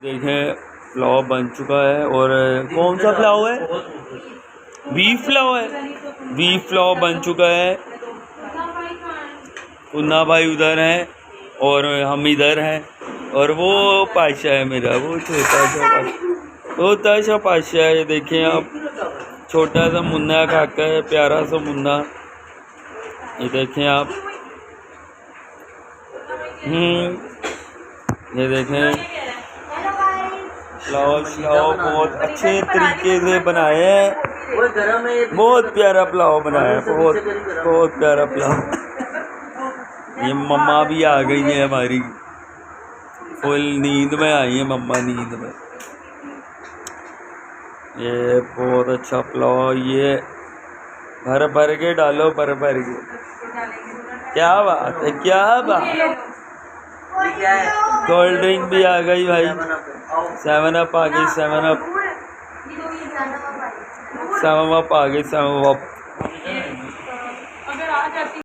देखें पुलाव बन चुका है। और कौन सा पुलाव है? बीफ पुलाव है। बीफ पुलाव बन चुका है। मुन्ना भाई उधर हैं और हम इधर हैं। और वो पाशा है मेरा, वो छोटा सा पाशा है। देखें आप, छोटा सा मुन्ना काका है, प्यारा सा मुन्ना। ये देखें आप, ये देखें पुलाव बहुत अच्छे तरीके से बनाए हैं। बहुत प्यारा पुलाव बनाया है, बहुत प्यारा पुलाव। ये मम्मा भी आ गई है हमारी, फुल नींद में आई है मम्मा, नींद में। ये बहुत अच्छा पुलाव, ये भर भर के डालो, भर भर के। क्या बात है, क्या बात। कोल्ड ड्रिंक भी आ गई भाई, 7 अप आ गई, 7 अप आ गई, 7 अप।